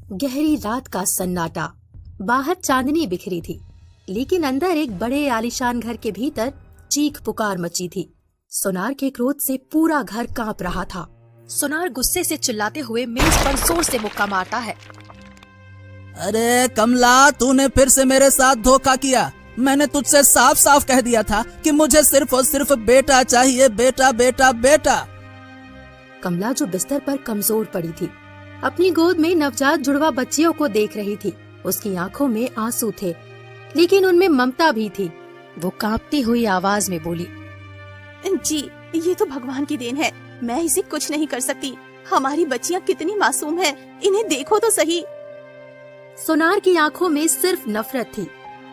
गहरी रात का सन्नाटा। बाहर चांदनी बिखरी थी, लेकिन अंदर एक बड़े आलीशान घर के भीतर चीख पुकार मची थी। सोनार के क्रोध से पूरा घर कांप रहा था। सोनार गुस्से से चिल्लाते हुए मेज पर जोर से मुक्का मारता है। अरे कमला, तूने फिर से मेरे साथ धोखा किया। मैंने तुझसे साफ साफ कह दिया था कि मुझे सिर्फ और सिर्फ बेटा चाहिए, बेटा बेटा बेटा। कमला, जो बिस्तर पर कमजोर पड़ी थी, अपनी गोद में नवजात जुड़वा बच्चियों को देख रही थी। उसकी आंखों में आंसू थे, लेकिन उनमें ममता भी थी। वो कांपती हुई आवाज में बोली, जी, ये तो भगवान की देन है। मैं इसे कुछ नहीं कर सकती। हमारी बच्चियां कितनी मासूम हैं, इन्हें देखो तो सही। सोनार की आंखों में सिर्फ नफरत थी।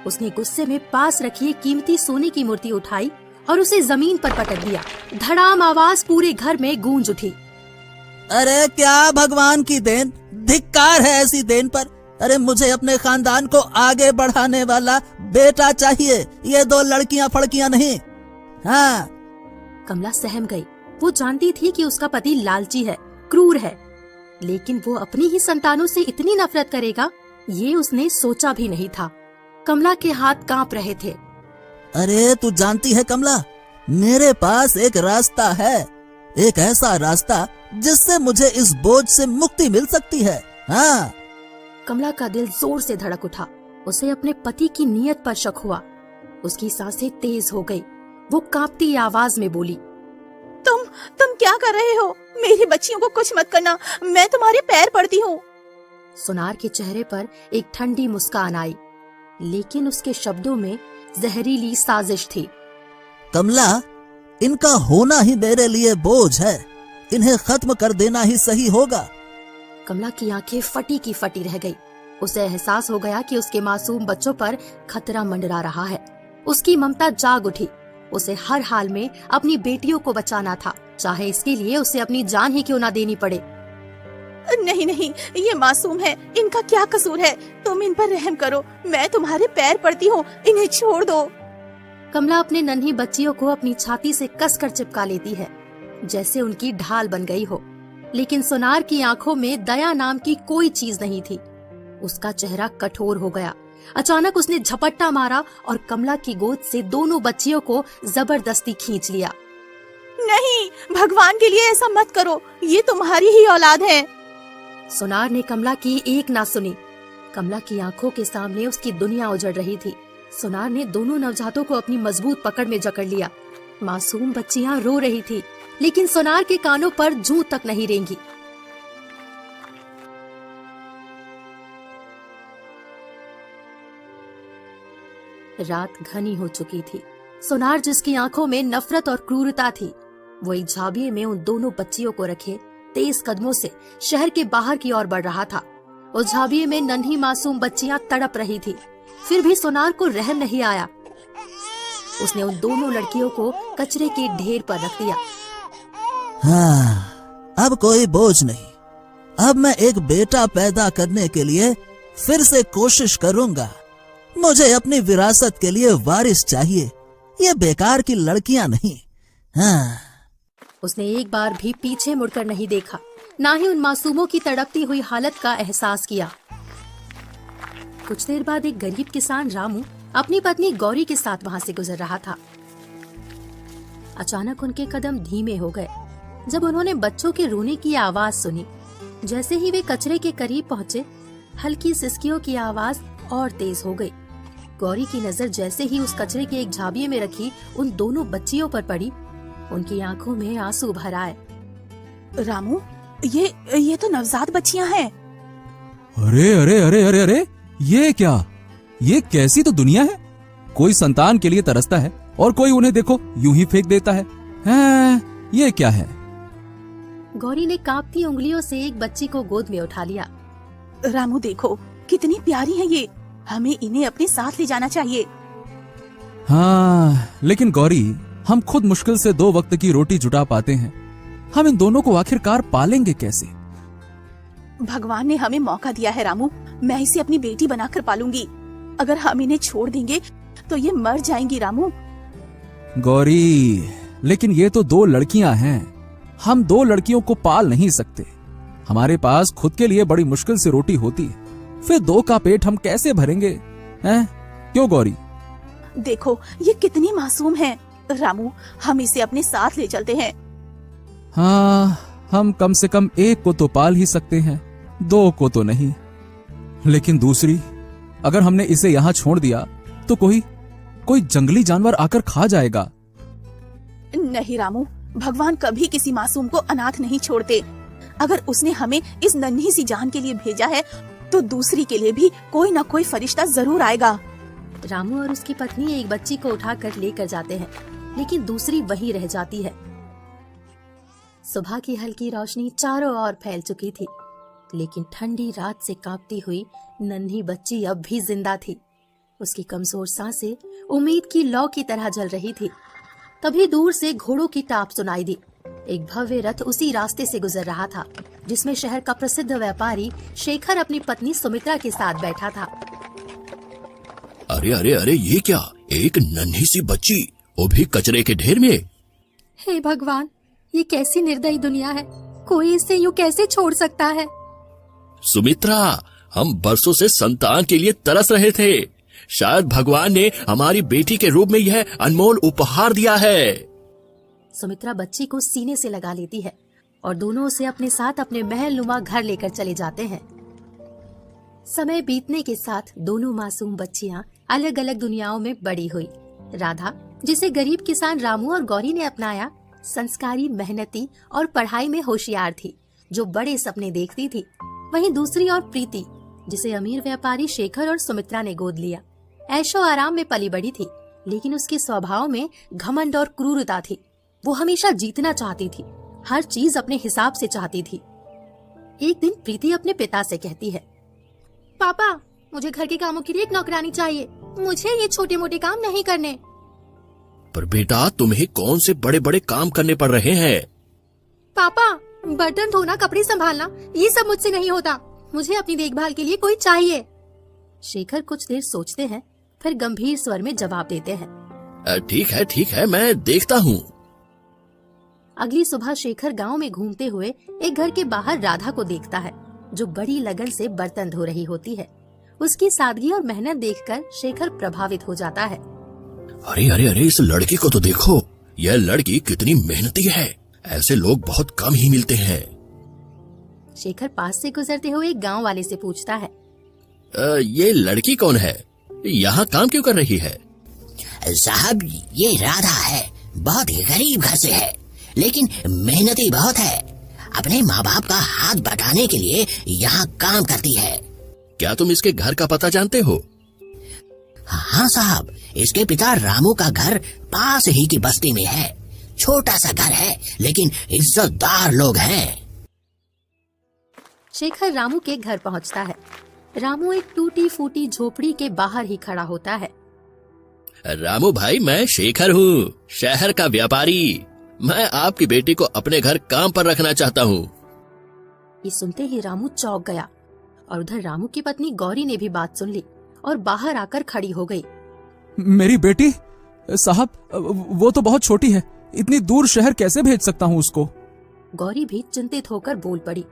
उसने गुस्से में पास रखी कीमती सोने की मूर्ति उठाई और उसे जमीन पर पटक दिया। धड़ाम आवाज पूरे घर में गूंज उठी। अरे क्या भगवान की देन, धिक्कार है ऐसी देन पर। अरे मुझे अपने खानदान को आगे बढ़ाने वाला बेटा चाहिए, ये दो लड़कियां फड़कियां नहीं। हाँ। कमला सहम गई। वो जानती थी कि उसका पति लालची है, क्रूर है, लेकिन वो अपनी ही संतानों से इतनी नफरत करेगा, ये उसने सोचा भी नहीं था। कमला के हाथ कांप रहे थे। अरे तू जानती है कमला, मेरे पास एक रास्ता है, एक ऐसा रास्ता जिससे मुझे इस बोझ से मुक्ति मिल सकती है। हाँ। कमला का दिल जोर से धड़क उठा। उसे अपने पति की नीयत पर शक हुआ। उसकी सांसें तेज हो गई। वो कांपती आवाज में बोली, तुम क्या कर रहे हो? मेरी बच्चियों को कुछ मत करना, मैं तुम्हारे पैर पड़ती हूँ। सोनार के चेहरे पर एक ठंडी मुस्कान आई, लेकिन उसके शब्दों में जहरीली साजिश थी। कमला, इनका होना ही मेरे लिए बोझ है, इन्हें खत्म कर देना ही सही होगा। कमला की आंखें फटी की फटी रह गई। उसे एहसास हो गया कि उसके मासूम बच्चों पर खतरा मंडरा रहा है। उसकी ममता जाग उठी। उसे हर हाल में अपनी बेटियों को बचाना था, चाहे इसके लिए उसे अपनी जान ही क्यों ना देनी पड़े। नहीं नहीं, ये मासूम है, इनका क्या कसूर है? तुम इन पर रहम करो, मैं तुम्हारे पैर पड़ती हूँ, इन्हें छोड़ दो। कमला अपने नन्ही बच्चियों को अपनी छाती से कसकर चिपका लेती है, जैसे उनकी ढाल बन गई हो। लेकिन सोनार की आंखों में दया नाम की कोई चीज नहीं थी। उसका चेहरा कठोर हो गया। अचानक उसने झपट्टा मारा और कमला की गोद से दोनों बच्चियों को जबरदस्ती खींच लिया। नहीं, भगवान के लिए ऐसा मत करो, ये तुम्हारी ही औलाद है। सोनार ने कमला की एक ना सुनी। कमला की आंखों के सामने उसकी दुनिया उजड़ रही थी। सोनार ने दोनों नवजातों को अपनी मजबूत पकड़ में जकड़ लिया। मासूम बच्चियां रो रही थी, लेकिन सोनार के कानों पर जूं तक नहीं रेंगी। रात घनी हो चुकी थी। सोनार, जिसकी आंखों में नफरत और क्रूरता थी, वो एक झाबिये में उन दोनों बच्चियों को रखे तेज कदमों से शहर के बाहर की ओर बढ़ रहा था। उस झाबिये में नन्ही मासूम बच्चियां तड़प रही थी, फिर भी सोनार को रहम नहीं आया। उसने उन दोनों लड़कियों को कचरे के ढेर पर रख दिया। हाँ, अब कोई बोझ नहीं। अब मैं एक बेटा पैदा करने के लिए फिर से कोशिश करूंगा। मुझे अपनी विरासत के लिए वारिस चाहिए, ये बेकार की लड़कियां नहीं। हाँ। उसने एक बार भी पीछे मुड़कर नहीं देखा, ना ही उन मासूमों की तड़पती हुई हालत का एहसास किया। कुछ देर बाद एक गरीब किसान रामू अपनी पत्नी गौरी के साथ वहाँ से गुजर रहा था। अचानक उनके कदम धीमे हो गए जब उन्होंने बच्चों के रोने की आवाज सुनी। जैसे ही वे कचरे के करीब पहुँचे, हल्की सिसकियों की आवाज और तेज हो गई। गौरी की नजर जैसे ही उस कचरे के एक झाबिये में रखी उन दोनों बच्चियों पर पड़ी, उनकी आंखों में आंसू भर आए। रामू, ये तो नवजात बच्चियां हैं। अरे अरे अरे अरे अरे, ये क्या? ये कैसी तो दुनिया है। कोई संतान के लिए तरसता है और कोई उन्हें देखो यूं ही फेंक देता है। ये क्या है? गौरी ने कांपती उंगलियों से एक बच्ची को गोद में उठा लिया। रामू देखो, कितनी प्यारी है ये, हमें इन्हें अपने साथ ले जाना चाहिए। हाँ, लेकिन गौरी, हम खुद मुश्किल से 2 वक्त की रोटी जुटा पाते हैं, हम इन दोनों को आखिरकार पालेंगे कैसे? भगवान ने हमें मौका दिया है रामू, मैं इसे अपनी बेटी बनाकर पालूंगी। अगर हम इन्हें छोड़ देंगे तो ये मर जाएंगी। रामू। गौरी, लेकिन ये तो 2 लड़कियां हैं, हम 2 लड़कियों को पाल नहीं सकते। हमारे पास खुद के लिए बड़ी मुश्किल से रोटी होती है, फिर दो का पेट हम कैसे भरेंगे? हैं? क्यों गौरी? देखो ये कितनी मासूम है। रामू, हम इसे अपने साथ ले चलते हैं। हाँ, हम कम से कम एक को तो पाल ही सकते हैं, दो को तो नहीं। लेकिन दूसरी, अगर हमने इसे यहाँ छोड़ दिया तो कोई जंगली जानवर आकर खा जाएगा। नहीं रामू, भगवान कभी किसी मासूम को अनाथ नहीं छोड़ते। अगर उसने हमें इस नन्ही सी जान के लिए भेजा है तो दूसरी के लिए भी कोई न कोई फरिश्ता जरूर आएगा। रामू और उसकी पत्नी एक बच्ची को उठाकर लेकर जाते हैं, लेकिन दूसरी वहीं रह जाती है। सुबह की हल्की रोशनी चारों ओर फैल चुकी थी, लेकिन ठंडी रात से कांपती हुई नन्ही बच्ची अब भी जिंदा थी। उसकी कमजोर सांसें उम्मीद की लौ की तरह जल रही थी। तभी दूर से घोड़ों की टाप सुनाई दी। एक भव्य रथ उसी रास्ते से गुजर रहा था, जिसमें शहर का प्रसिद्ध व्यापारी शेखर अपनी पत्नी सुमित्रा के साथ बैठा था। अरे अरे अरे, ये क्या? एक नन्ही सी बच्ची, वो भी कचरे के ढेर में। हे भगवान, ये कैसी निर्दयी दुनिया है। कोई इसे यूं कैसे छोड़ सकता है? सुमित्रा, हम बरसों से संतान के लिए तरस रहे थे। शायद भगवान ने हमारी बेटी के रूप में यह अनमोल उपहार दिया है। सुमित्रा बच्ची को सीने से लगा लेती है और दोनों उसे अपने साथ अपने महल नुमा घर लेकर चले जाते हैं। समय बीतने के साथ दोनों मासूम बच्चियां अलग अलग दुनियाओं में बड़ी हुई। राधा, जिसे गरीब किसान रामू और गौरी ने अपनाया, संस्कारी, मेहनती और पढ़ाई में होशियार थी, जो बड़े सपने देखती थी। वहीं दूसरी और प्रीति, जिसे अमीर व्यापारी शेखर और सुमित्रा ने गोद लिया, ऐशो आराम में पली बड़ी थी, लेकिन उसके स्वभाव में घमंड और क्रूरता थी। वो हमेशा जीतना चाहती थी, हर चीज अपने हिसाब से चाहती थी। एक दिन प्रीति अपने पिता से कहती है, पापा, मुझे घर के कामों के लिए एक नौकरानी चाहिए। मुझे ये छोटे मोटे काम नहीं करने। पर बेटा, तुम्हें कौन से बड़े बड़े काम करने पड़ रहे हैं? पापा, बर्तन धोना, कपड़े संभालना, ये सब मुझसे नहीं होता। मुझे अपनी देखभाल के लिए कोई चाहिए। शेखर कुछ देर सोचते हैं, फिर गंभीर स्वर में जवाब देते हैं, ठीक है, मैं देखता हूँ। अगली सुबह शेखर गांव में घूमते हुए एक घर के बाहर राधा को देखता है, जो बड़ी लगन से बर्तन धो रही होती है। उसकी सादगी और मेहनत देखकर शेखर प्रभावित हो जाता है। अरे अरे अरे, इस लड़की को तो देखो, यह लड़की कितनी मेहनती है। ऐसे लोग बहुत कम ही मिलते हैं। शेखर पास से गुजरते हुए एक गांव वाले से पूछता है, ये लड़की कौन है? यहाँ काम क्यों कर रही है? साहब, ये राधा है। बहुत ही गरीब घर से है, लेकिन मेहनती बहुत है। अपने माँ बाप का हाथ बटाने के लिए यहाँ काम करती है। क्या तुम इसके घर का पता जानते हो? हाँ साहब, इसके पिता रामू का घर पास ही की बस्ती में है। छोटा सा घर है, लेकिन इज्जतदार लोग हैं। शेखर रामू के घर पहुंचता है। रामू एक टूटी फूटी झोपड़ी के बाहर ही खड़ा होता है। रामू भाई, मैं शेखर हूँ, शहर का व्यापारी। मैं आपकी बेटी को अपने घर काम पर रखना चाहता हूँ। ये सुनते ही रामू चौंक गया और उधर रामू की पत्नी गौरी ने भी बात सुन ली और बाहर आकर खड़ी हो गई। मेरी बेटी? साहब, वो तो बहुत छोटी है, इतनी दूर शहर कैसे भेज सकता हूँ उसको? गौरी भी चिंतित होकर बोल पड़ी,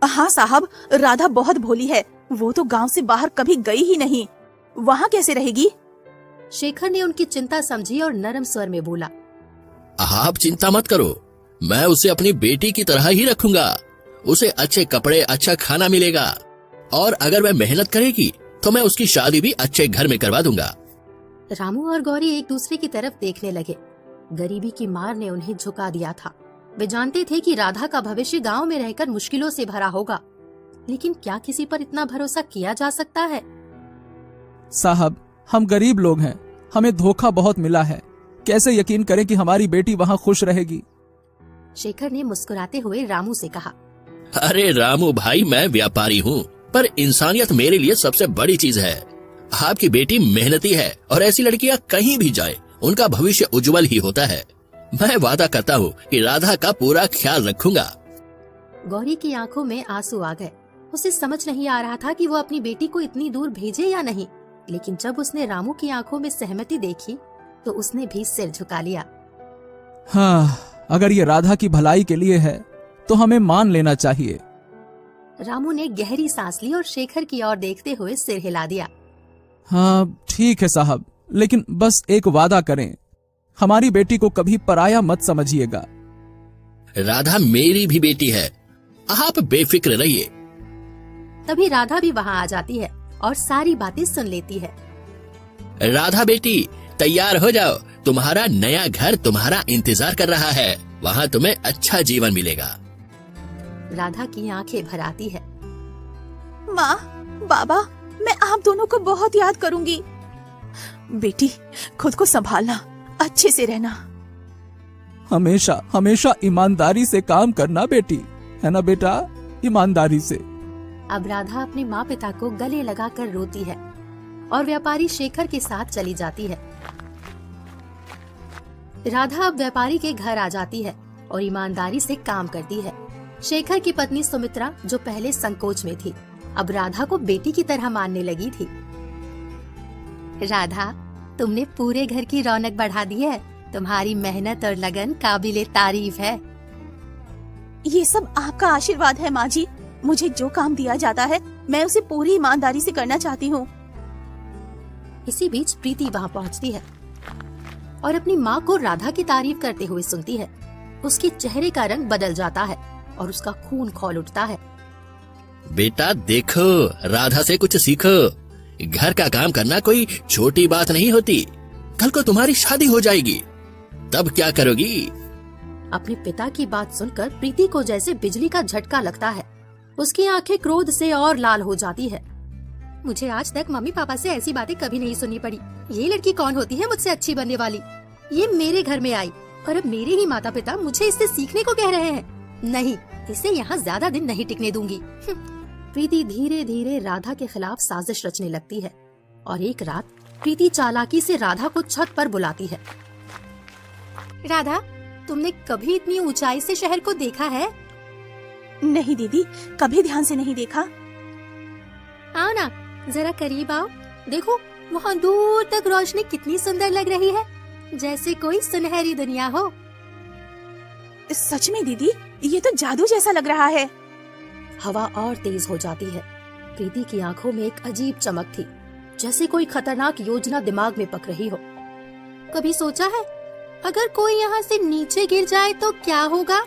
हाँ साहब, राधा बहुत भोली है। वो तो गांव से बाहर कभी गई ही नहीं, वहाँ कैसे रहेगी? शेखर ने उनकी चिंता समझी और नरम स्वर में बोला, आप चिंता मत करो, मैं उसे अपनी बेटी की तरह ही रखूंगा। उसे अच्छे कपड़े, अच्छा खाना मिलेगा, और अगर वह मेहनत करेगी तो मैं उसकी शादी भी अच्छे घर में करवा दूंगा। रामू और गौरी एक दूसरे की तरफ देखने लगे। गरीबी की मार ने उन्हें झुका दिया था। वे जानते थे कि राधा का भविष्य गांव में रहकर मुश्किलों से भरा होगा, लेकिन क्या किसी पर इतना भरोसा किया जा सकता है? साहब, हम गरीब लोग हैं, हमें धोखा बहुत मिला है। कैसे यकीन करें कि हमारी बेटी वहाँ खुश रहेगी? शेखर ने मुस्कुराते हुए रामू से कहा, अरे रामू भाई, मैं व्यापारी हूँ, पर इंसानियत मेरे लिए सबसे बड़ी चीज है। आपकी बेटी मेहनती है और ऐसी लड़कियाँ कहीं भी जाए उनका भविष्य उज्जवल ही होता है। मैं वादा करता हूँ कि राधा का पूरा ख्याल रखूंगा। गौरी की आंखों में आंसू आ गए। उसे समझ नहीं आ रहा था कि वो अपनी बेटी को इतनी दूर भेजे या नहीं, लेकिन जब उसने रामू की आंखों में सहमति देखी तो उसने भी सिर झुका लिया। हाँ, अगर ये राधा की भलाई के लिए है तो हमें मान लेना चाहिए। रामू ने गहरी सांस ली और शेखर की ओर देखते हुए सिर हिला दिया। हाँ ठीक है साहब, लेकिन बस एक वादा करें, हमारी बेटी को कभी पराया मत समझिएगा। राधा मेरी भी बेटी है, आप बेफिक्र रहिए। तभी राधा भी वहाँ आ जाती है और सारी बातें सुन लेती है। राधा बेटी तैयार हो जाओ, तुम्हारा नया घर तुम्हारा इंतजार कर रहा है, वहाँ तुम्हें अच्छा जीवन मिलेगा। राधा की आंखें भर आती है। माँ, बाबा, मैं आप दोनों को बहुत याद करूंगी। बेटी, खुद को संभालना, अच्छे से रहना। हमेशा हमेशा ईमानदारी से काम करना बेटी, है ना बेटा, ईमानदारी से। अब राधा अपने माँ पिता को गले लगाकर रोती है और व्यापारी शेखर के साथ चली जाती है। राधा अब व्यापारी के घर आ जाती है और ईमानदारी से काम करती है। शेखर की पत्नी सुमित्रा, जो पहले संकोच में थी, अब राधा को बेटी की तरह मानने लगी थी। राधा, तुमने पूरे घर की रौनक बढ़ा दी है, तुम्हारी मेहनत और लगन काबिले तारीफ है। ये सब आपका आशीर्वाद है माँ जी। मुझे जो काम दिया जाता है मैं उसे पूरी ईमानदारी से करना चाहती हूँ। इसी बीच प्रीति वहाँ पहुँचती है और अपनी माँ को राधा की तारीफ करते हुए सुनती है। उसके चेहरे का रंग बदल जाता है और उसका खून खौल उठता है। बेटा देखो, राधा से कुछ सीखो, घर का काम करना कोई छोटी बात नहीं होती। कल को तुम्हारी शादी हो जाएगी, तब क्या करोगी? अपने पिता की बात सुनकर प्रीति को जैसे बिजली का झटका लगता है। उसकी आंखें क्रोध से और लाल हो जाती है। मुझे आज तक मम्मी पापा से ऐसी बातें कभी नहीं सुननी पड़ी। ये लड़की कौन होती है मुझसे अच्छी बनने वाली? ये मेरे घर में आई और अब मेरे ही माता पिता मुझे इससे सीखने को कह रहे हैं। नहीं, इसे यहाँ ज्यादा दिन नहीं टिकने दूंगी। प्रीति धीरे धीरे राधा के खिलाफ साजिश रचने लगती है और एक रात प्रीति चालाकी से राधा को छत पर बुलाती है। राधा, तुमने कभी इतनी ऊंचाई से शहर को देखा है? नहीं दीदी, कभी ध्यान से नहीं देखा। आओ ना, जरा करीब आओ। देखो, वहाँ दूर तक रोशनी कितनी सुंदर लग रही है, जैसे कोई सुनहरी दुनिया हो। सच में दीदी, ये तो जादू जैसा लग रहा है। हवा और तेज हो जाती है। प्रीति की आंखों में एक अजीब चमक थी, जैसे कोई खतरनाक योजना दिमाग में पक रही हो। कभी सोचा है, अगर कोई यहाँ से नीचे गिर जाए तो क्या होगा?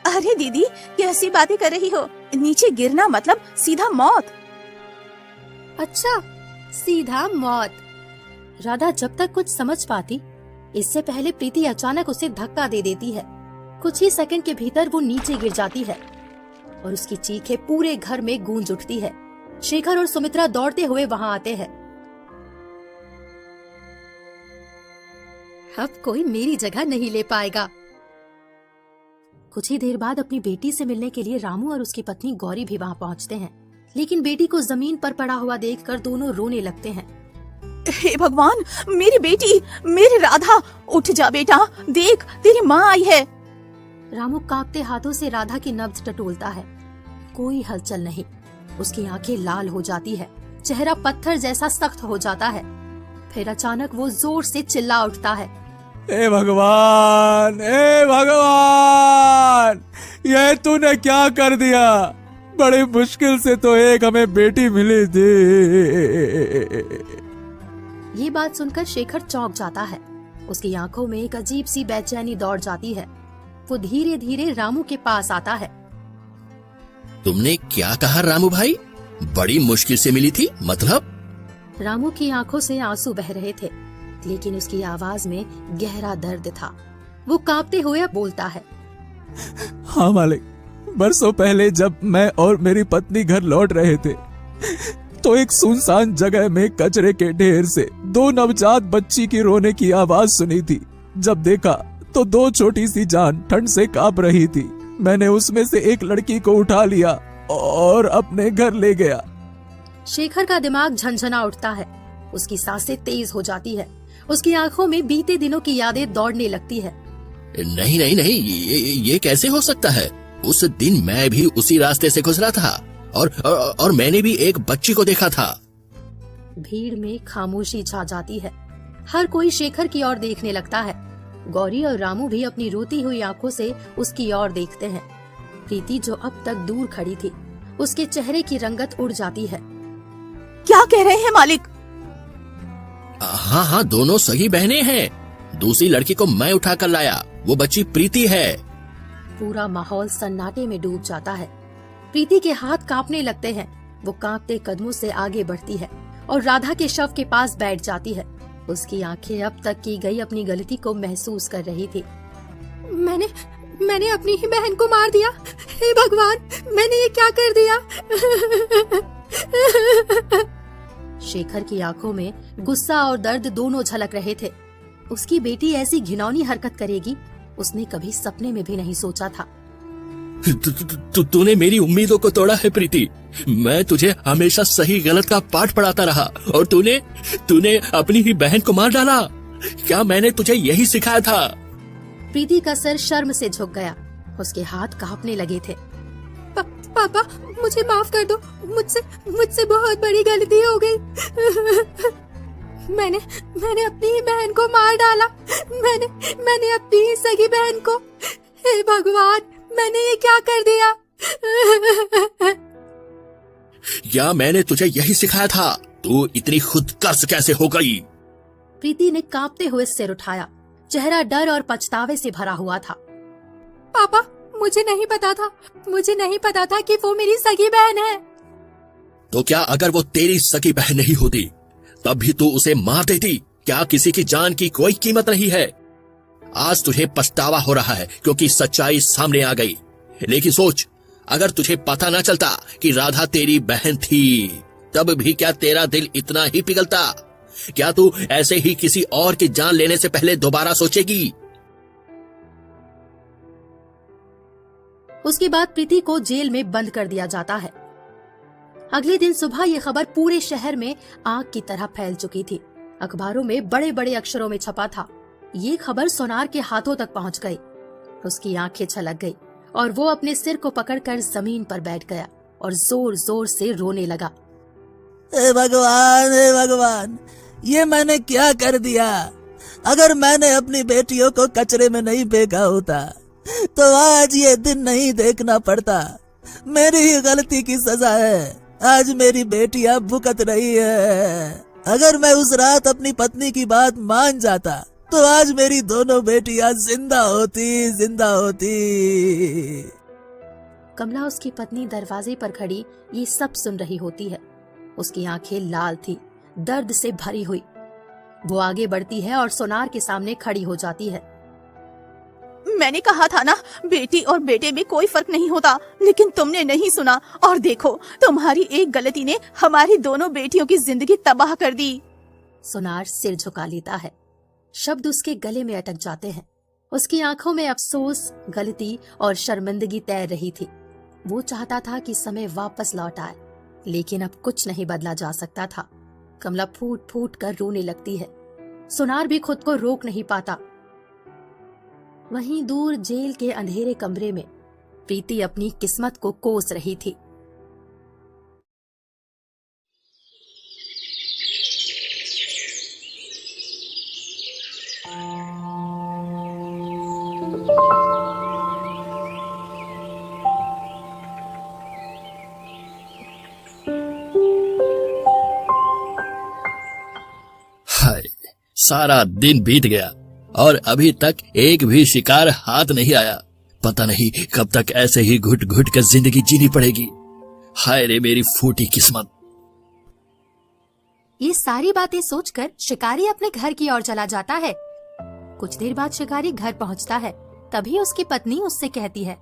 अरे दीदी, कैसी बातें कर रही हो? नीचे गिरना मतलब सीधा मौत। अच्छा, सीधा मौत। राधा जब तक कुछ समझ पाती, इससे पहले प्रीति अचानक उसे धक्का दे देती है। कुछ ही सेकंड के भीतर वो नीचे गिर जाती है और उसकी चीखें पूरे घर में गूंज उठती है। शेखर और सुमित्रा दौड़ते हुए वहां आते हैं। अब कोई मेरी जगह नहीं ले पाएगा। कुछ ही देर बाद अपनी बेटी से मिलने के लिए रामू और उसकी पत्नी गौरी भी वहां पहुंचते हैं, लेकिन बेटी को जमीन पर पड़ा हुआ देखकर दोनों रोने लगते हैं। हे भगवान, मेरी बेटी, मेरी राधा, उठ जा बेटा, देख तेरी माँ आई है। रामू कांपते हाथों से राधा की नब्ज टटोलता है। कोई हलचल नहीं। उसकी आंखें लाल हो जाती है, चेहरा पत्थर जैसा सख्त हो जाता है। फिर अचानक वो जोर से चिल्ला उठता है, हे भगवान, हे भगवान, ये तूने क्या कर दिया? बड़ी मुश्किल से तो एक हमें बेटी मिली थी। ये बात सुनकर शेखर चौंक जाता है। उसकी आंखों में एक अजीब सी बेचैनी दौड़ जाती है। वो धीरे धीरे रामू के पास आता है। तुमने क्या कहा रामू भाई? बड़ी मुश्किल से मिली थी मतलब? रामू की आंखों से आंसू बह रहे थे, लेकिन उसकी आवाज में गहरा दर्द था। वो कांपते हुए बोलता है, हाँ मालिक, बरसों पहले जब मैं और मेरी पत्नी घर लौट रहे थे तो एक सुनसान जगह में कचरे के ढेर से 2 नवजात बच्ची की रोने की आवाज सुनी थी। जब देखा तो 2 छोटी सी जान ठंड से कांप रही थी। मैंने उसमें से एक लड़की को उठा लिया और अपने घर ले गया। शेखर का दिमाग झंझना उठता है। उसकी सांसें तेज हो जाती है। उसकी आंखों में बीते दिनों की यादें दौड़ने लगती है। नहीं नहीं नहीं, ये कैसे हो सकता है? उस दिन मैं भी उसी रास्ते से गुजरा था और मैंने भी एक बच्ची को देखा था। भीड़ में खामोशी छा जाती है। हर कोई शेखर की ओर देखने लगता है। गौरी और रामू भी अपनी रोती हुई आंखों से उसकी ओर देखते हैं। प्रीति, जो अब तक दूर खड़ी थी, उसके चेहरे की रंगत उड़ जाती है। क्या कह रहे हैं मालिक? हाँ हाँ, दोनों सगी बहनें हैं। दूसरी लड़की को मैं उठा कर लाया, वो बच्ची प्रीति है। पूरा माहौल सन्नाटे में डूब जाता है। प्रीति के हाथ कांपने लगते हैं। वो कांपते कदमों से आगे बढ़ती है और राधा के शव के पास बैठ जाती है। उसकी आंखें अब तक की गई अपनी गलती को महसूस कर रही थी। मैंने अपनी ही बहन को मार दिया। हे भगवान, मैंने ये क्या कर दिया? शेखर की आंखों में गुस्सा और दर्द दोनों झलक रहे थे। उसकी बेटी ऐसी घिनौनी हरकत करेगी, उसने कभी सपने में भी नहीं सोचा था। तूने मेरी उम्मीदों को तोड़ा है प्रीति। मैं तुझे हमेशा सही गलत का पाठ पढ़ाता रहा और तूने अपनी ही बहन को मार डाला। क्या मैंने तुझे यही सिखाया था? प्रीति का सर शर्म से झुक गया। उसके हाथ कांपने लगे थे। पापा, मुझे माफ कर दो। मुझसे बहुत बड़ी गलती हो गई। मैंने अपनी ही बहन को मार डाला। मैंने अपनी ही सगी बहन को। हे भगवान, मैंने ये क्या कर दिया? या मैंने तुझे यही सिखाया था? तू इतनी खुदगर्ज कैसे हो गई? प्रीति ने कांपते हुए सिर उठाया। चेहरा डर और पछतावे से भरा हुआ था। पापा, मुझे नहीं पता था कि वो मेरी सगी बहन है। तो क्या अगर वो तेरी सगी बहन नहीं होती तब भी तू उसे मार देती? क्या किसी की जान की कोई कीमत नहीं है? आज तुझे पछतावा हो रहा है क्योंकि सच्चाई सामने आ गई। लेकिन सोच, अगर तुझे पता न चलता कि राधा तेरी बहन थी तब भी क्या तेरा दिल इतना ही पिघलता? क्या तू ऐसे ही किसी और की जान लेने से पहले दोबारा सोचेगी? उसके बाद प्रीति को जेल में बंद कर दिया जाता है। अगले दिन सुबह ये खबर पूरे शहर में आग की तरह फैल चुकी थी। अखबारों में बड़े बड़े अक्षरों में छपा था। ये खबर सोनार के हाथों तक पहुंच गई। उसकी आंखें छलक गई और वो अपने सिर को पकड़कर जमीन पर बैठ गया और जोर जोर से रोने लगा। हे भगवान, ये मैंने क्या कर दिया? अगर मैंने अपनी बेटियों को कचरे में नहीं फेंका होता तो आज ये दिन नहीं देखना पड़ता। मेरी ही गलती की सजा है। आज मेरी बेटियां भुगत रही है। अगर मैं उस रात अपनी पत्नी की बात मान जाता तो आज मेरी दोनों बेटियां जिंदा होती। कमला, उसकी पत्नी, दरवाजे पर खड़ी ये सब सुन रही होती है। उसकी आंखें लाल थी, दर्द से भरी हुई। वो आगे बढ़ती है और सोनार के सामने खड़ी हो जाती है। मैंने कहा था ना, बेटी और बेटे में कोई फर्क नहीं होता, लेकिन तुमने नहीं सुना। और देखो, तुम्हारी एक गलती ने हमारी दोनों बेटियों की जिंदगी तबाह कर दी। सोनार सिर झुका लेता है। शब्द उसके गले में अटक जाते हैं। उसकी आंखों में अफसोस, गलती और शर्मिंदगी तैर रही थी। वो चाहता था कि समय वापस लौट आए, लेकिन अब कुछ नहीं बदला जा सकता था। कमला फूट फूट कर रोने लगती है। सोनार भी खुद को रोक नहीं पाता। वहीं दूर जेल के अंधेरे कमरे में प्रीति अपनी किस्मत को कोस रही थी। हाय, सारा दिन बीत गया और अभी तक एक भी शिकार हाथ नहीं आया। पता नहीं कब तक ऐसे ही घुट घुट कर जिंदगी जीनी पड़ेगी। हाय रे मेरी फूटी किस्मत। ये सारी बातें सोचकर शिकारी अपने घर की ओर चला जाता है। कुछ देर बाद शिकारी घर पहुंचता है। तभी उसकी पत्नी उससे कहती है,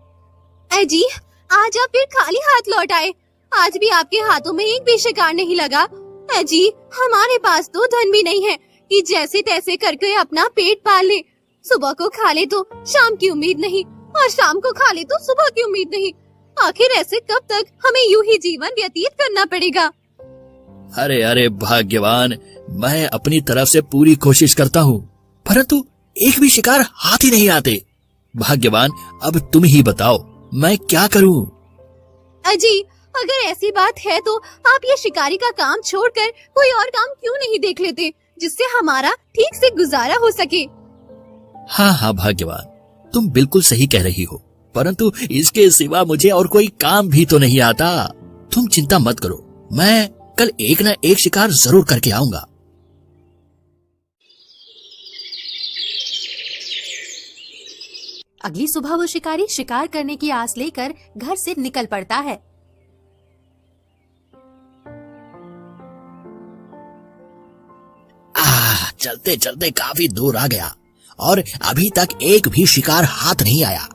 अजी, आज आप फिर खाली हाथ लौट आए। आज भी आपके हाथों में एक भी शिकार नहीं लगा। अजी, हमारे पास तो धन भी नहीं है कि जैसे तैसे करके अपना पेट पाल ले। सुबह को खा ले तो शाम की उम्मीद नहीं, और शाम को खा ले तो सुबह की उम्मीद नहीं। आखिर ऐसे कब तक हमें यूं ही जीवन व्यतीत करना पड़ेगा? अरे अरे भाग्यवान, मैं अपनी तरफ से पूरी कोशिश करता हूँ, परंतु एक भी शिकार हाथ ही नहीं आते। भाग्यवान, अब तुम ही बताओ मैं क्या करूँ? अजी, अगर ऐसी बात है तो आप ये शिकारी का काम छोड़कर कोई और काम क्यों नहीं देख लेते, जिससे हमारा ठीक से गुजारा हो सके? हाँ हाँ भाग्यवान, तुम बिल्कुल सही कह रही हो, परंतु इसके सिवा मुझे और कोई काम भी तो नहीं आता। तुम चिंता मत करो, मैं कल एक न एक शिकार जरूर करके आऊंगा। अगली सुबह वो शिकारी शिकार करने की आस लेकर घर से निकल पड़ता है। चलते चलते काफी दूर आ गया और अभी तक एक भी शिकार हाथ नहीं आया।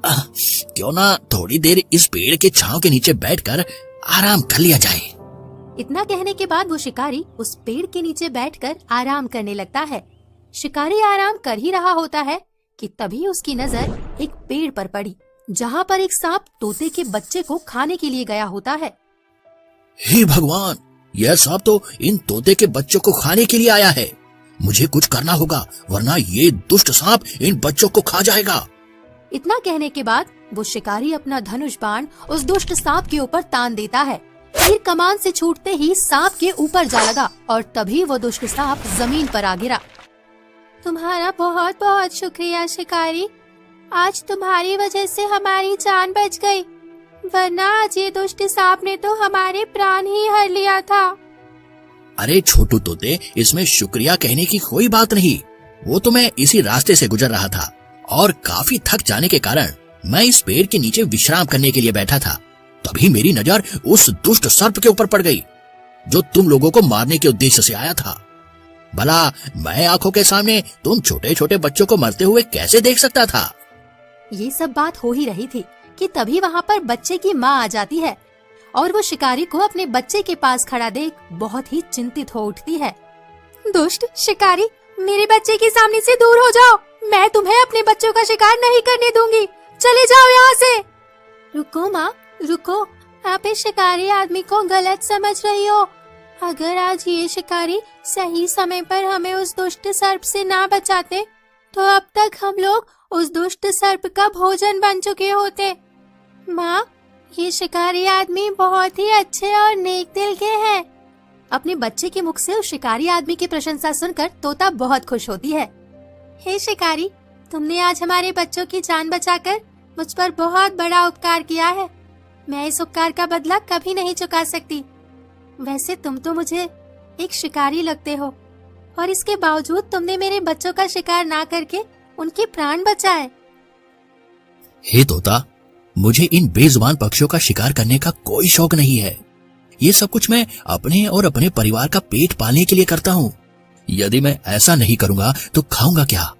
क्यों ना थोड़ी देर इस पेड़ के छांव के नीचे बैठकर आराम कर लिया जाए। इतना कहने के बाद वो शिकारी उस पेड़ के नीचे बैठकर आराम करने लगता है। शिकारी आराम कर ही रहा होता है कि तभी उसकी नजर एक पेड़ पर पड़ी, जहाँ पर एक सांप तोते के बच्चे को खाने के लिए गया होता है। हे भगवान, यह सांप तो इन तोते के बच्चों को खाने के लिए आया है। मुझे कुछ करना होगा, वरना ये दुष्ट सांप इन बच्चों को खा जाएगा। इतना कहने के बाद वो शिकारी अपना धनुष बाण उस दुष्ट सांप के ऊपर तान देता है। तीर कमान से छूटते ही सांप के ऊपर जा लगा और तभी वो दुष्ट सांप जमीन पर आ गिरा। तुम्हारा बहुत बहुत शुक्रिया शिकारी, आज तुम्हारी वजह से हमारी जान बच गई, वरना आज ये दुष्ट सांप ने तो हमारे प्राण ही हर लिया था। अरे छोटू तोते, इसमें शुक्रिया कहने की कोई बात नहीं। वो तो मैं इसी रास्ते से गुजर रहा था और काफी थक जाने के कारण मैं इस पेड़ के नीचे विश्राम करने के लिए बैठा था। तभी मेरी नजर उस दुष्ट सर्प के ऊपर पड़ गई, जो तुम लोगों को मारने के उद्देश्य से आया था। भला मैं आंखों के सामने तुम छोटे छोटे बच्चों को मरते हुए कैसे देख सकता था। ये सब बात हो ही रही थी कि तभी वहाँ पर बच्चे की माँ आ जाती है और वो शिकारी को अपने बच्चे के पास खड़ा देख बहुत ही चिंतित हो उठती है। दुष्ट शिकारी, मेरे बच्चे के सामने से दूर हो जाओ, मैं तुम्हें अपने बच्चों का शिकार नहीं करने दूंगी, चले जाओ यहाँ से। रुको माँ, रुको, आप इस शिकारी आदमी को गलत समझ रही हो। अगर आज ये शिकारी सही समय पर हमें उस दुष्ट सर्प से ना बचाते, तो अब तक हम लोग उस दुष्ट सर्प का भोजन बन चुके होते। माँ, ये शिकारी आदमी बहुत ही अच्छे और नेक दिल के हैं। अपने बच्चे के मुख से उस शिकारी आदमी की प्रशंसा सुनकर तोता बहुत खुश होती है। हे शिकारी, तुमने आज हमारे बच्चों की जान बचाकर मुझ पर बहुत बड़ा उपकार किया है। मैं इस उपकार का बदला कभी नहीं चुका सकती। वैसे तुम तो मुझे एक शिकारी लगते हो और इसके बावजूद तुमने मेरे बच्चों का शिकार ना करके उनके प्राण बचाए। हे तोता, मुझे इन बेजुबान पक्षियों का शिकार करने का कोई शौक नहीं है। ये सब कुछ मैं अपने और अपने परिवार का पेट पालने के लिए करता हूँ। यदि मैं ऐसा नहीं करूँगा तो खाऊंगा क्या।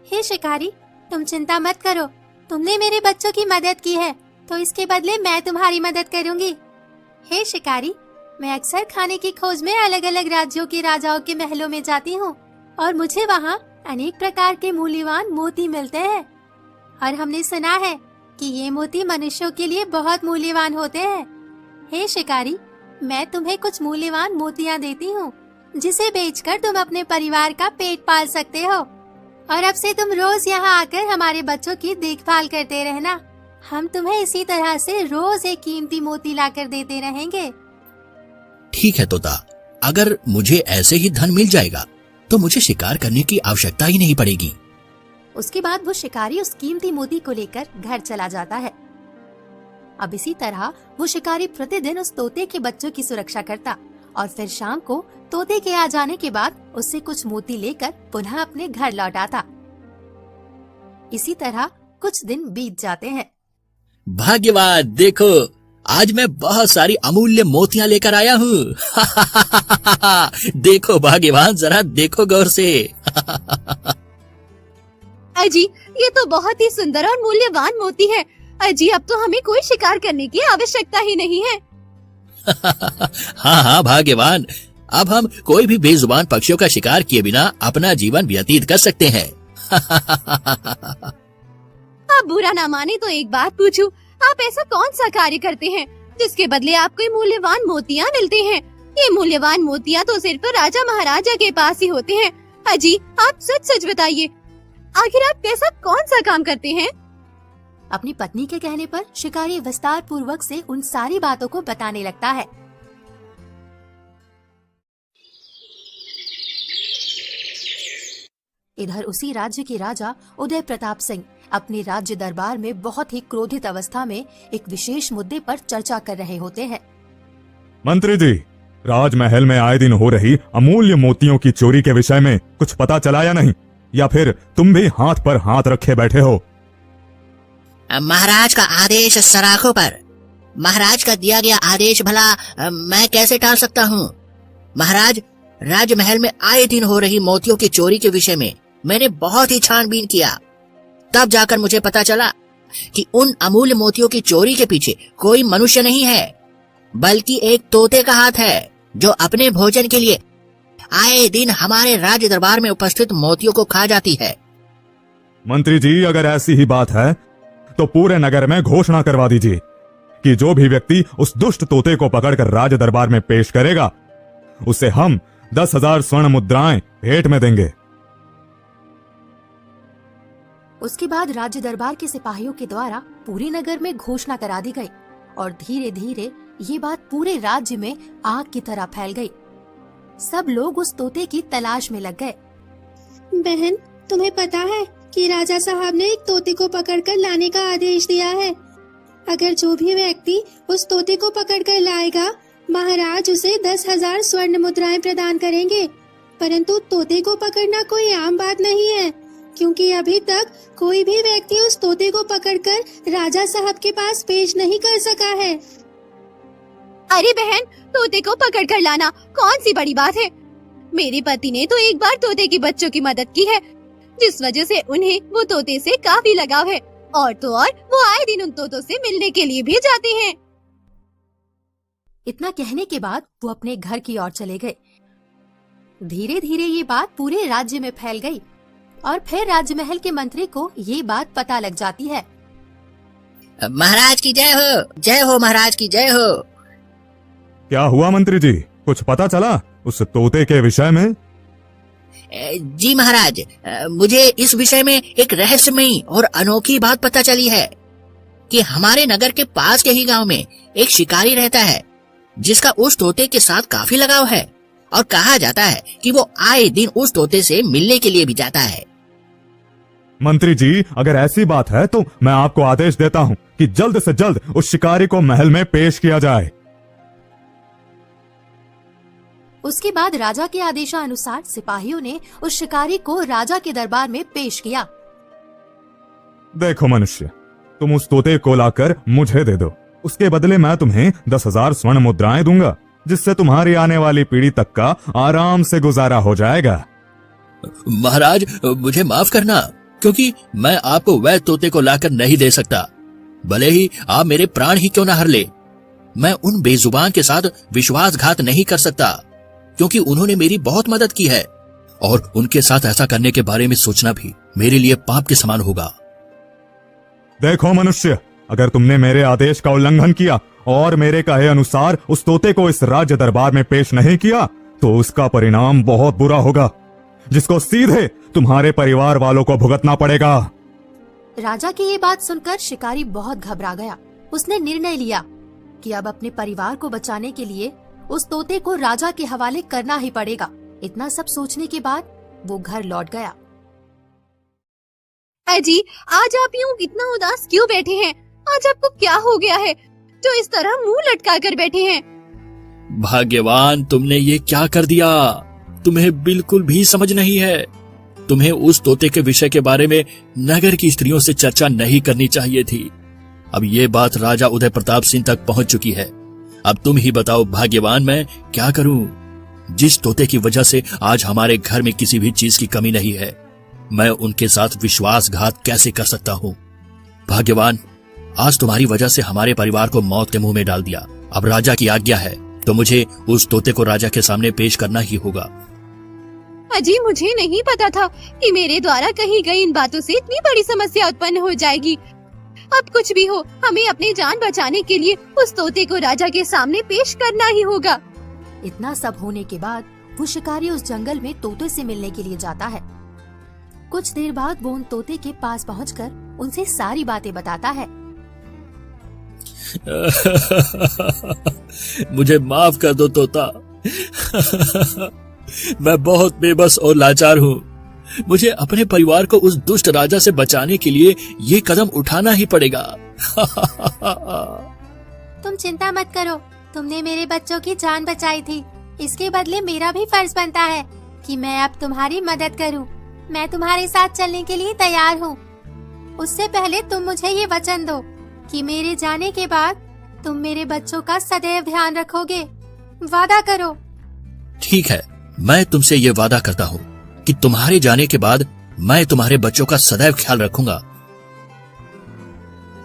हे शिकारी, तुम चिंता मत करो, तुमने मेरे बच्चों की मदद की है तो इसके बदले मैं तुम्हारी मदद करूंगी। हे शिकारी, मैं अक्सर खाने की खोज में अलग अलग राज्यों के राजाओं के महलों में जाती हूँ और मुझे वहाँ अनेक प्रकार के मूल्यवान मोती मिलते हैं और हमने सुना है कि ये मोती मनुष्यों के लिए बहुत मूल्यवान होते हैं। हे शिकारी, मैं तुम्हें कुछ मूल्यवान मोतियाँ देती हूँ जिसे बेचकर तुम अपने परिवार का पेट पाल सकते हो और अब से तुम रोज यहाँ आकर हमारे बच्चों की देखभाल करते रहना। हम तुम्हें इसी तरह से रोज एक कीमती मोती लाकर देते रहेंगे। ठीक है तोता, अगर मुझे ऐसे ही धन मिल जाएगा तो मुझे शिकार करने की आवश्यकता ही नहीं पड़ेगी। उसके बाद वो शिकारी उस कीमती मोती को लेकर घर चला जाता है। अब इसी तरह वो शिकारी प्रतिदिन उस तोते के बच्चों की सुरक्षा करता और फिर शाम को तोते के आ जाने के बाद उससे कुछ मोती लेकर पुनः अपने घर लौट आता। इसी तरह कुछ दिन बीत जाते हैं। भाग्यवान, देखो आज मैं बहुत सारी अमूल्य मोतियां लेकर आया हूँ। देखो भाग्यवान, जरा देखो गौर से। अजी, ये तो बहुत ही सुंदर और मूल्यवान मोती है। अजी, अब तो हमें कोई शिकार करने की आवश्यकता ही नहीं है। हाँ हाँ भाग्यवान, अब हम कोई भी बेजुबान पक्षियों का शिकार किए बिना अपना जीवन व्यतीत कर सकते हैं। आप बुरा ना माने तो एक बात पूछूं, आप ऐसा कौन सा कार्य करते हैं जिसके बदले आपको ये मूल्यवान मोतियां मिलते हैं? ये मूल्यवान मोतियां तो सिर्फ राजा महाराजा के पास ही होते हैं। अजी, आप सच सच बताइए, आखिर आप कैसा कौन सा काम करते हैं? अपनी पत्नी के कहने पर शिकारी विस्तार पूर्वक से उन सारी बातों को बताने लगता है। इधर उसी राज्य के राजा उदय प्रताप सिंह अपने राज्य दरबार में बहुत ही क्रोधित अवस्था में एक विशेष मुद्दे पर चर्चा कर रहे होते हैं। मंत्री जी, राजमहल में आए दिन हो रही अमूल्य मोतियों की चोरी के विषय में कुछ पता चला या नहीं, या फिर तुम भी हाथ पर हाथ रखे बैठे हो? महाराज का आदेश सराखों पर। महाराज का दिया गया आदेश भला मैं कैसे टाल सकता हूँ? महाराज, राजमहल में आए दिन हो रही मोतियों की चोरी के विषय में मैंने बहुत ही छानबीन किया। तब जाकर मुझे पता चला कि उन अमूल्य मोतियों की चोरी के पीछे कोई मनुष्य नहीं है, बल्कि एक तोते का हाथ है, जो अपने भोजन के लिए आए दिन हमारे राज दरबार में उपस्थित मोतियों को खा जाती है। मंत्री जी, अगर ऐसी ही बात है तो पूरे नगर में घोषणा करवा दीजिए कि जो भी व्यक्ति उस दुष्ट तोते को पकड़कर राज दरबार में पेश करेगा, उसे हम 10,000 स्वर्ण मुद्राएं भेंट में देंगे। उसके बाद राज्य दरबार के सिपाहियों के द्वारा पूरे नगर में घोषणा करा दी गई और धीरे धीरे ये बात पूरे राज्य में आग की तरह फैल गई। सब लोग उस तोते की तलाश में लग गए। बहन, तुम्हें पता है कि राजा साहब ने एक तोते को पकड़कर लाने का आदेश दिया है। अगर जो भी व्यक्ति उस तोते को पकड़कर लाएगा, महाराज उसे 10,000 स्वर्ण मुद्राएं प्रदान करेंगे। परंतु तोते को पकड़ना कोई आम बात नहीं है, क्योंकि अभी तक कोई भी व्यक्ति उस तोते को पकड़कर राजा साहब के पास पेश नहीं कर सका है। अरे बहन, तोते को पकड़कर लाना कौन सी बड़ी बात है? मेरे पति ने तो एक बार तोते के बच्चों की मदद की है, जिस वजह से उन्हें वो तोते से काफी लगाव है। और तो और वो आए दिन उन तोतों से मिलने के लिए भी जाते हैं। इतना कहने के बाद वो अपने घर की ओर चले गए। धीरे धीरे ये बात पूरे राज्य में फैल गई और फिर राजमहल के मंत्री को ये बात पता लग जाती है। महाराज की जय हो, जय हो, महाराज की जय हो। क्या हुआ मंत्री जी, कुछ पता चला उस तोते के विषय में? जी महाराज, मुझे इस विषय में एक रहस्यमयी और अनोखी बात पता चली है कि हमारे नगर के पास के ही गांव में एक शिकारी रहता है, जिसका उस तोते के साथ काफी लगाव है और कहा जाता है कि वो आए दिन उस तोते से मिलने के लिए भी जाता है। मंत्री जी, अगर ऐसी बात है तो मैं आपको आदेश देता हूँ कि जल्द से जल्द उस शिकारी को महल में पेश किया जाए। उसके बाद राजा के आदेशानुसार सिपाहियों ने उस शिकारी को राजा के दरबार में पेश किया। देखो मनुष्य, तुम उस तोते को लाकर मुझे दे दो, उसके बदले मैं तुम्हें 10,000 स्वर्ण मुद्राएं दूंगा, जिससे तुम्हारी आने वाली पीढ़ी तक का आराम से गुजारा हो जाएगा। महाराज, मुझे माफ करना, क्योंकि मैं आपको वह तोते को लाकर नहीं दे सकता, भले ही आप मेरे प्राण ही क्यों न हर ले। मैं उन बेजुबान के साथ विश्वासघात नहीं कर सकता, क्योंकि उन्होंने मेरी बहुत मदद की है और उनके साथ ऐसा करने के बारे में सोचना भी मेरे लिए पाप के समान होगा। देखो मनुष्य, अगर तुमने मेरे आदेश का उल्लंघन किया और मेरे कहे अनुसार उस तोते को इस राज्य दरबार में पेश नहीं किया, तो उसका परिणाम बहुत बुरा होगा, जिसको सीधे तुम्हारे परिवार वालों को भुगतना पड़ेगा। राजा की ये बात सुनकर शिकारी बहुत घबरा गया। उसने निर्णय लिया कि अब अपने परिवार को बचाने के लिए उस तोते को राजा के हवाले करना ही पड़ेगा। इतना सब सोचने के बाद वो घर लौट गया। अजी, आज आप यूं इतना उदास क्यों बैठे हैं? आज आपको क्या हो गया है जो इस तरह मुंह लटका कर बैठे हैं? भाग्यवान, तुमने ये क्या कर दिया? तुम्हें बिल्कुल भी समझ नहीं है। तुम्हें उस तोते के विषय के बारे में नगर की स्त्रियों से चर्चा नहीं करनी चाहिए थी। अब ये बात राजा उदय प्रताप सिंह तक पहुंच चुकी है। अब तुम ही बताओ भाग्यवान, मैं क्या करूं? जिस तोते की वजह से आज हमारे घर में किसी भी चीज की कमी नहीं है, मैं उनके साथ विश्वासघात कैसे कर सकता हूं? भाग्यवान, आज तुम्हारी वजह से हमारे परिवार को मौत के मुंह में डाल दिया। अब राजा की आज्ञा है तो मुझे उस तोते को राजा के सामने पेश करना ही होगा। अजी, मुझे नहीं पता था कि मेरे द्वारा कही गई इन बातों से इतनी बड़ी समस्या उत्पन्न हो जाएगी। अब कुछ भी हो, हमें अपनी जान बचाने के लिए उस तोते को राजा के सामने पेश करना ही होगा। इतना सब होने के बाद वो शिकारी उस जंगल में तोते से मिलने के लिए जाता है। कुछ देर बाद वो उन तोते के पास पहुंचकर उनसे सारी बातें बताता है। मुझे माफ कर दो तोता। मैं बहुत बेबस और लाचार हूँ। मुझे अपने परिवार को उस दुष्ट राजा से बचाने के लिए ये कदम उठाना ही पड़ेगा। तुम चिंता मत करो, तुमने मेरे बच्चों की जान बचाई थी, इसके बदले मेरा भी फर्ज बनता है कि मैं अब तुम्हारी मदद करूं। मैं तुम्हारे साथ चलने के लिए तैयार हूं। उससे पहले तुम मुझे ये वचन दो कि मेरे जाने के बाद तुम मेरे बच्चों का सदैव ध्यान रखोगे। वादा करो। ठीक है, मैं तुमसे ये वादा करता हूँ कि तुम्हारे जाने के बाद मैं तुम्हारे बच्चों का सदैव ख्याल रखूंगा।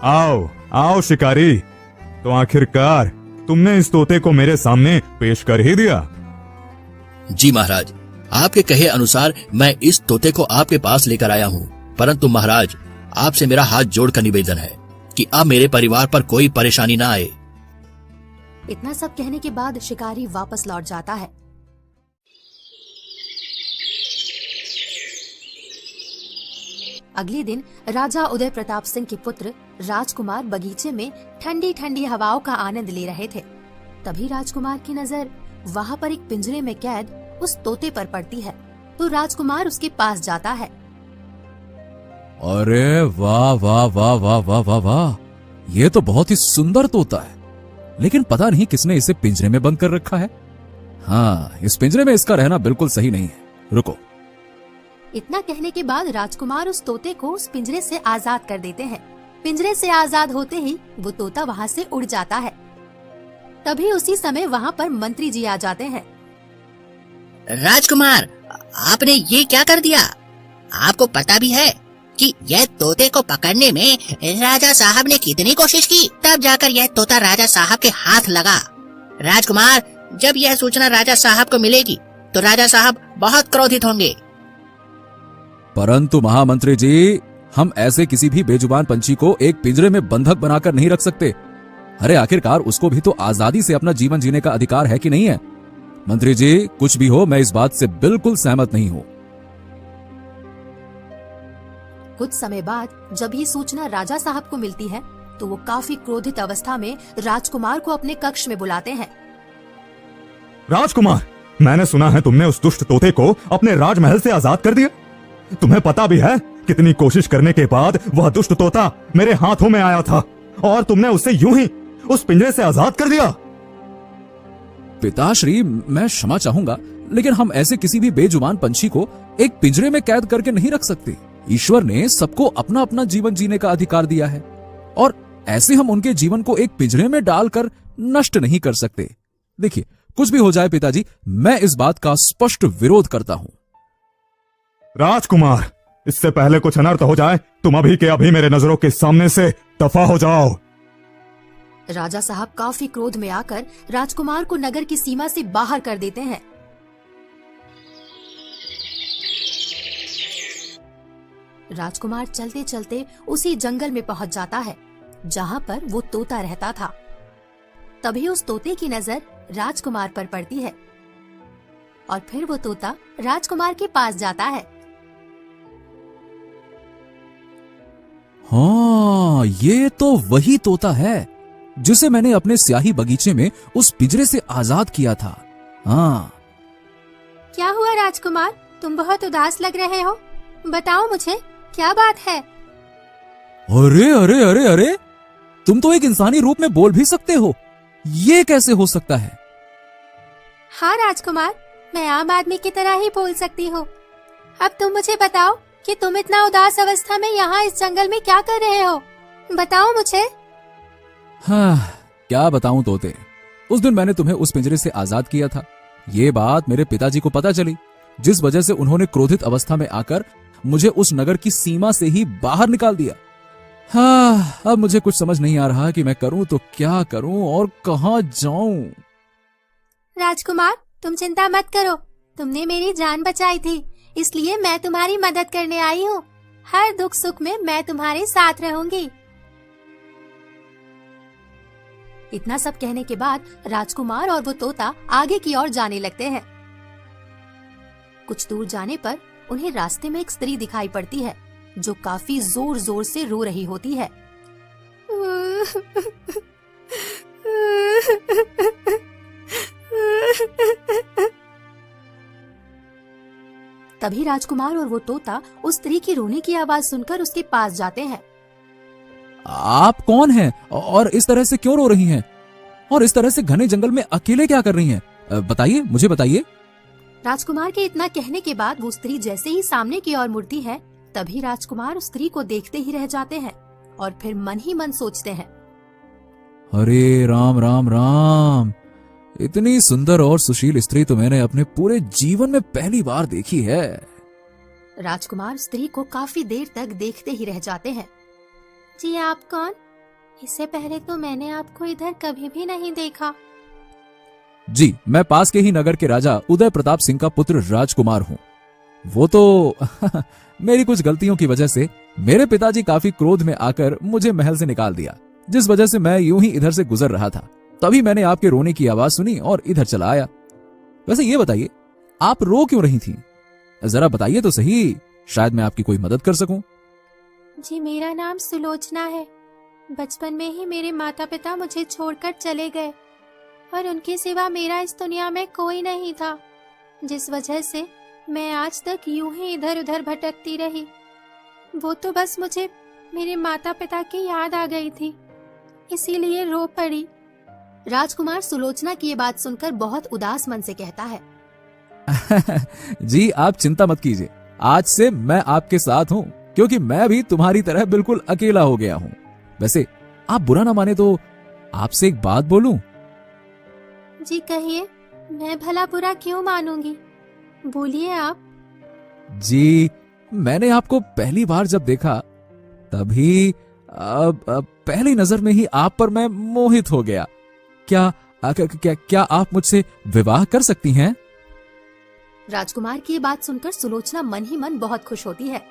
आओ आओ शिकारी, तो आखिरकार तुमने इस तोते को मेरे सामने पेश कर ही दिया। जी महाराज, आपके कहे अनुसार मैं इस तोते को आपके पास लेकर आया हूँ, परंतु महाराज आपसे मेरा हाथ जोड़कर निवेदन है कि अब मेरे परिवार पर कोई परेशानी ना आए। इतना सब कहने के बाद शिकारी वापस लौट जाता है। अगले दिन राजा उदय प्रताप सिंह के पुत्र राजकुमार बगीचे में ठंडी ठंडी हवाओं का आनंद ले रहे थे। तभी राजकुमार की नजर वहाँ पर एक पिंजरे में कैद उस तोते पर पड़ती है, तो राजकुमार उसके पास जाता है। अरे वाह वाह वाह वाह वाह वाह वाह, ये तो बहुत ही सुंदर तोता है, लेकिन पता नहीं किसने इसे पिंजरे में बंद कर रखा है। हाँ, इस पिंजरे में इसका रहना बिल्कुल सही नहीं है। रुको। इतना कहने के बाद राजकुमार उस तोते को उस पिंजरे से आजाद कर देते हैं। पिंजरे से आजाद होते ही वो तोता वहाँ से उड़ जाता है। तभी उसी समय वहाँ पर मंत्री जी आ जाते हैं। राजकुमार, आपने ये क्या कर दिया? आपको पता भी है कि यह तोते को पकड़ने में राजा साहब ने कितनी कोशिश की, तब जाकर यह तोता राजा साहब के हाथ लगा। राजकुमार, जब यह सूचना राजा साहब को मिलेगी तो राजा साहब बहुत क्रोधित होंगे। परंतु महामंत्री जी, हम ऐसे किसी भी बेजुबान पंछी को एक पिंजरे में बंधक बनाकर नहीं रख सकते। अरे आखिरकार उसको भी तो आजादी से अपना जीवन जीने का अधिकार है कि नहीं है? मंत्री जी, कुछ भी हो, मैं इस बात से बिल्कुल सहमत नहीं हूँ। कुछ समय बाद जब ये सूचना राजा साहब को मिलती है तो वो काफी क्रोधित अवस्था में राजकुमार को अपने कक्ष में बुलाते हैं। राजकुमार, मैंने सुना है तुमने उस दुष्ट तोते को अपने राजमहल से आजाद कर दिया। तुम्हें पता भी है कितनी कोशिश करने के बाद वह दुष्ट तोता मेरे हाथों में आया था और तुमने उसे यूं ही उस पिंजरे से आजाद कर दिया। पिताश्री, मैं क्षमा चाहूंगा, लेकिन हम ऐसे किसी भी बेजुबान पंछी को एक पिंजरे में कैद करके नहीं रख सकते। ईश्वर ने सबको अपना अपना जीवन जीने का अधिकार दिया है और ऐसे हम उनके जीवन को एक पिंजरे में डालकर नष्ट नहीं कर सकते। देखिए, कुछ भी हो जाए पिताजी, मैं इस बात का स्पष्ट विरोध करता हूँ। राजकुमार, इससे पहले कुछ अनर्थ हो जाए, तुम अभी के अभी मेरे नजरों के सामने से दफा हो जाओ। राजा साहब काफी क्रोध में आकर राजकुमार को नगर की सीमा से बाहर कर देते हैं। राजकुमार चलते चलते उसी जंगल में पहुंच जाता है जहां पर वो तोता रहता था। तभी उस तोते की नजर राजकुमार पर पड़ती है और फिर वो तोता राजकुमार के पास जाता है। हाँ, ये तो वही तोता है जिसे मैंने अपने स्याही बगीचे में उस पिंजरे से आजाद किया था। हाँ। क्या हुआ राजकुमार, तुम बहुत उदास लग रहे हो, बताओ मुझे क्या बात है? अरे अरे अरे अरे, तुम तो एक इंसानी रूप में बोल भी सकते हो, ये कैसे हो सकता है? हाँ राजकुमार, मैं आम आदमी की तरह ही बोल सकती हूँ। अब तुम मुझे बताओ कि तुम इतना उदास अवस्था में यहाँ इस जंगल में क्या कर रहे हो, बताओ मुझे। हाँ, क्या बताऊं तोते, उस दिन मैंने तुम्हें उस पिंजरे से आजाद किया था। ये बात मेरे पिताजी को पता चली, जिस वजह से उन्होंने क्रोधित अवस्था में आकर मुझे उस नगर की सीमा से ही बाहर निकाल दिया। हाँ, अब मुझे कुछ समझ नहीं आ रहा कि मैं करूं तो क्या करूं और कहां जाऊं। राजकुमार, तुम चिंता मत करो, तुमने मेरी जान बचाई थी, इसलिए मैं तुम्हारी मदद करने आई हूँ। हर दुख सुख में मैं तुम्हारे साथ रहूंगी। इतना सब कहने के बाद राजकुमार और वो तोता आगे की ओर जाने लगते हैं। कुछ दूर जाने पर उन्हें रास्ते में एक स्त्री दिखाई पड़ती है जो काफी जोर जोर से रो रही होती है। तभी राजकुमार और वो तोता उस स्त्री की रोने की आवाज सुनकर उसके पास जाते हैं। आप कौन हैं और इस तरह से क्यों रो रही हैं? और इस तरह से घने जंगल में अकेले क्या कर रही हैं? बताइए, मुझे बताइए। राजकुमार के इतना कहने के बाद वो स्त्री जैसे ही सामने की ओर मुड़ती है, तभी राजकुमार उस स्त्री को देखते ही रह जाते हैं और फिर मन ही मन सोचते हैं, अरे राम राम राम, इतनी सुंदर और सुशील स्त्री तो मैंने अपने पूरे जीवन में पहली बार देखी है। राजकुमार स्त्री को काफी देर तक देखते ही रह जाते हैं। जी आप कौन? इससे पहले तो मैंने आपको इधर कभी भी नहीं देखा। जी, मैं पास के ही नगर के राजा उदय प्रताप सिंह का पुत्र राजकुमार हूँ। वो तो मेरी कुछ गलतियों की वजह से मेरे पिताजी काफी क्रोध में आकर मुझे महल से निकाल दिया, जिस वजह से मैं यूं ही इधर से गुजर रहा था। तभी मैंने आपके रोने की आवाज सुनी और इधर चला आया। वैसे ये बताइए, आप रो क्यों रही थी? जरा बताइए तो सही, शायद मैं आपकी कोई मदद कर सकूं। जी मेरा नाम सुलोचना है। बचपन में ही मेरे माता पिता मुझे छोड़कर चले गए और उनके सिवा मेरा इस दुनिया में कोई नहीं था, जिस वजह से मैं आज तक यूं ही इधर उधर भटकती रही। वो तो बस मुझे मेरे माता पिता की याद आ गई थी, इसीलिए रो पड़ी। राजकुमार सुलोचना की ये बात सुनकर बहुत उदास मन से कहता है, जी आप चिंता मत कीजिए, आज से मैं आपके साथ हूँ, क्योंकि मैं भी तुम्हारी तरह बिल्कुल अकेला हो गया हूँ। वैसे आप बुरा ना माने तो आपसे एक बात बोलूं? जी कहिए, मैं भला बुरा क्यों मानूंगी, बोलिए आप। जी, मैंने आपको पहली बार जब देखा तभी पहली नजर में ही आप पर मैं मोहित हो गया। क्या आप मुझसे विवाह कर सकती हैं? राजकुमार की ये बात सुनकर सुलोचना मन ही मन बहुत खुश होती है।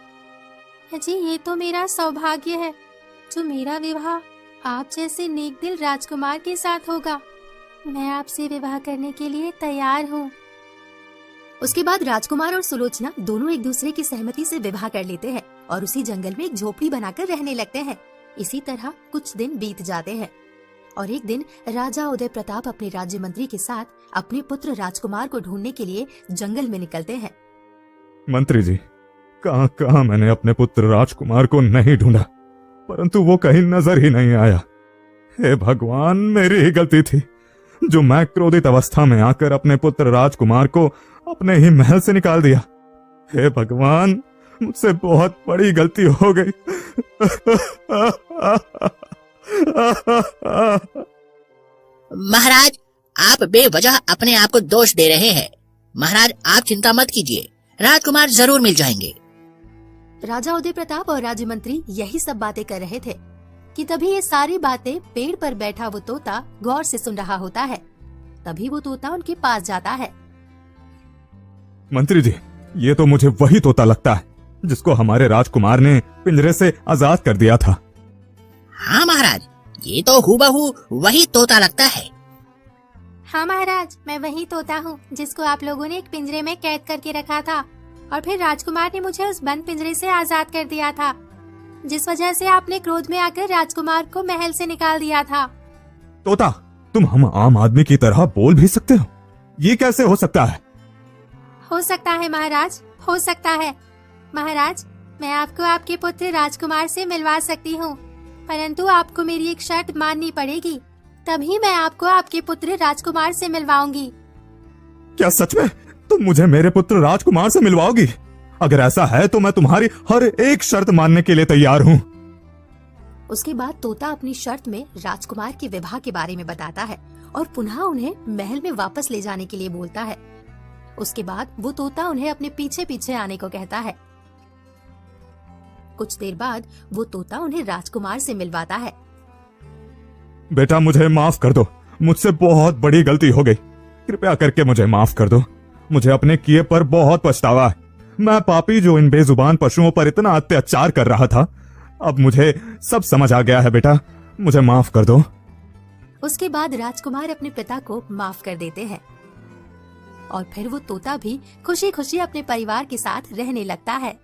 जी ये तो मेरा सौभाग्य है जो मेरा विवाह आप जैसे नेक दिल राजकुमार के साथ होगा। मैं आपसे विवाह करने के लिए तैयार हूँ। उसके बाद राजकुमार और सुलोचना दोनों एक दूसरे की सहमति से विवाह कर लेते हैं और उसी जंगल में एक झोपड़ी बनाकर रहने लगते हैं। इसी तरह कुछ दिन बीत जाते हैं और एक दिन राजा उदय प्रताप अपने राज्य मंत्री के साथ अपने पुत्र राजकुमार को ढूंढने के लिए जंगल में निकलते हैं। मंत्री जी, कहाँ कहाँ मैंने अपने पुत्र राजकुमार को नहीं ढूंढा, परंतु वो कहीं नजर ही नहीं आया। हे भगवान, मेरी ही गलती थी जो मैं क्रोधित अवस्था में आकर अपने पुत्र राजकुमार को अपने ही महल से निकाल दिया। हे भगवान, मुझसे बहुत बड़ी गलती हो गई। महाराज, आप बेवजह अपने आप को दोष दे रहे हैं। महाराज आप चिंता मत कीजिए, राजकुमार जरूर मिल जाएंगे। राजा उदय प्रताप और राज्य मंत्री यही सब बातें कर रहे थे कि तभी ये सारी बातें पेड़ पर बैठा वो तोता गौर से सुन रहा होता है। तभी वो तोता उनके पास जाता है। मंत्री जी, ये तो मुझे वही तोता लगता है जिसको हमारे राजकुमार ने पिंजरे से आजाद कर दिया था। हाँ महाराज, ये तो हूबहू वही तोता लगता है। हाँ महाराज, मैं वही तोता हूँ जिसको आप लोगों ने एक पिंजरे में कैद करके रखा था और फिर राजकुमार ने मुझे उस बंद पिंजरे से आजाद कर दिया था, जिस वजह से आपने क्रोध में आकर राजकुमार को महल से निकाल दिया था। तोता, तुम हम आम आदमी की तरह बोल भी सकते हो? ये कैसे हो सकता है? हो सकता है महाराज, हो सकता है। महाराज, मैं आपको आपके पुत्र राजकुमार से मिलवा सकती हूँ, परंतु आपको मेरी एक शर्त माननी पड़ेगी, तभी मैं आपको आपके पुत्र राजकुमार से मिलवाऊंगी। क्या सच में तुम मुझे मेरे पुत्र राजकुमार से मिलवाओगी? अगर ऐसा है तो मैं तुम्हारी हर एक शर्त मानने के लिए तैयार हूँ। उसके बाद तोता अपनी शर्त में राजकुमार के विवाह के बारे में बताता है और पुनः उन्हें महल में वापस ले जाने के लिए बोलता है। उसके बाद वो तोता उन्हें अपने पीछे पीछे आने को कहता है। कुछ देर बाद वो तोता उन्हें राजकुमार से मिलवाता है। बेटा, मुझे माफ कर दो, मुझसे बहुत बड़ी गलती हो गई। कृपया करके मुझे माफ कर दो। मुझे अपने किए पर बहुत पछतावा है। मैं पापी जो इन बेजुबान पशुओं पर इतना अत्याचार कर रहा था। अब मुझे सब समझ आ गया है बेटा, मुझे माफ कर दो। उसके बाद राजकुमार अपने पिता को माफ कर देते हैं और फिर वो तोता भी खुशी खुशी अपने परिवार के साथ रहने लगता है।